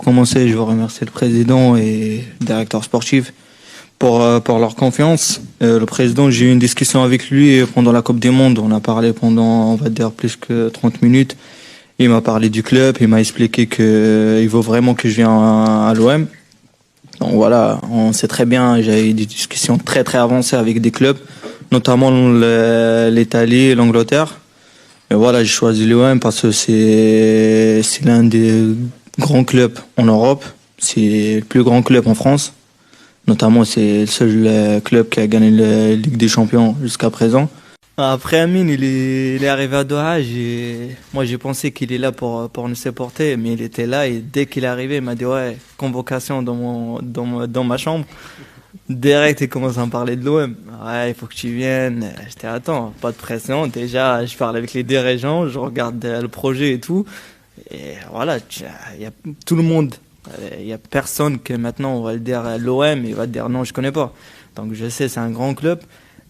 commencer, je veux remercier le président et le directeur sportif pour leur confiance. Le président, j'ai eu une discussion avec lui pendant la Coupe du Monde. On a parlé pendant, on va dire, plus que 30 minutes. Il m'a parlé du club, il m'a expliqué que il veut vraiment que je vienne à l'OM. Donc voilà, on sait très bien, j'ai eu des discussions très très avancées avec des clubs, notamment l'Italie et l'Angleterre. Et voilà, j'ai choisi l'OM parce que c'est l'un des grands clubs en Europe. C'est le plus grand club en France. Notamment, c'est le seul club qui a gagné la Ligue des Champions jusqu'à présent. Après, Amine, il est arrivé à Doha. Moi, j'ai pensé qu'il est là pour nous supporter, mais il était là et dès qu'il est arrivé, il m'a dit ouais, convocation dans ma chambre. Direct, il commence à me parler de l'OM. Ouais, il faut que tu viennes. J'étais attends, pas de pression. Déjà, je parle avec les dirigeants, je regarde le projet et tout. Et voilà, il y a tout le monde. Il y a personne que maintenant on va le dire à l'OM, il va te dire non, je connais pas. Donc je sais, c'est un grand club,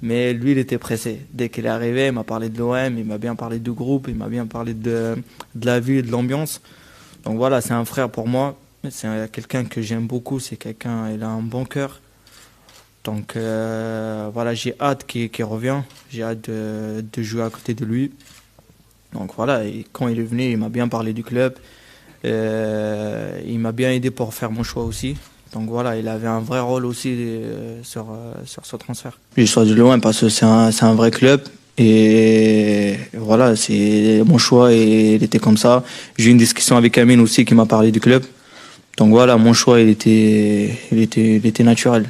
mais lui, il était pressé. Dès qu'il est arrivé, il m'a parlé de l'OM, il m'a bien parlé du groupe, il m'a bien parlé de la vie et de l'ambiance. Donc voilà, c'est un frère pour moi. C'est quelqu'un que j'aime beaucoup. C'est quelqu'un, il a un bon cœur. Donc voilà, j'ai hâte qu'il revienne. J'ai hâte de jouer à côté de lui. Donc voilà, et quand il est venu, il m'a bien parlé du club. Il m'a bien aidé pour faire mon choix aussi. Donc voilà, il avait un vrai rôle aussi sur ce transfert. J'ai choisi l'OM parce que c'est un vrai club. Et voilà, c'est mon choix et il était comme ça. J'ai eu une discussion avec Amine aussi qui m'a parlé du club. Donc voilà, mon choix, il était naturel.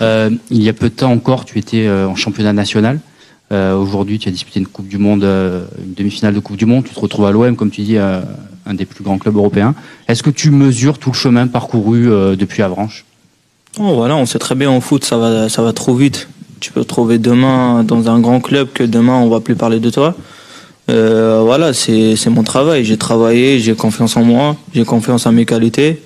Il y a peu de temps encore, tu étais en championnat national. Aujourd'hui, tu as disputé une Coupe du Monde, une demi-finale de Coupe du Monde. Tu te retrouves à l'OM, comme tu dis, un des plus grands clubs européens. Est-ce que tu mesures tout le chemin parcouru depuis Avranches? Oh, voilà, on sait très bien en foot, ça va trop vite. Tu peux te trouver demain dans un grand club que demain on va plus parler de toi. Voilà, c'est mon travail. J'ai travaillé, j'ai confiance en moi, j'ai confiance en mes qualités.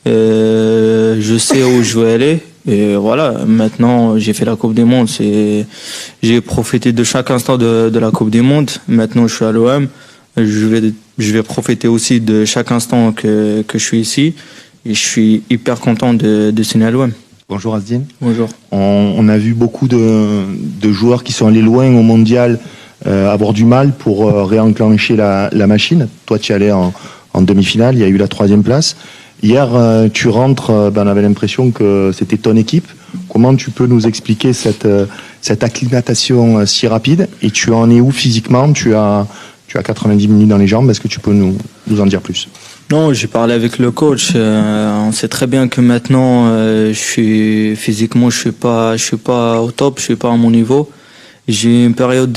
Je sais où je veux aller. Et voilà, maintenant j'ai fait la Coupe du Monde. J'ai profité de chaque instant de la Coupe du Monde. Maintenant je suis à l'OM. Je vais profiter aussi de chaque instant que je suis ici. Et je suis hyper content de signer à l'OM. Bonjour Asdine. Bonjour. On a vu beaucoup de joueurs qui sont allés loin au mondial avoir du mal pour réenclencher la machine. Toi tu es allé en demi-finale, il y a eu la 3e place. Hier, tu rentres, on avait l'impression que c'était ton équipe. Comment tu peux nous expliquer cette acclimatation si rapide? Et tu en es où physiquement? Tu as 90 minutes dans les jambes. Est-ce que tu peux nous en dire plus? Non, j'ai parlé avec le coach. On sait très bien que maintenant, physiquement, je suis pas au top, je suis pas à mon niveau. J'ai une période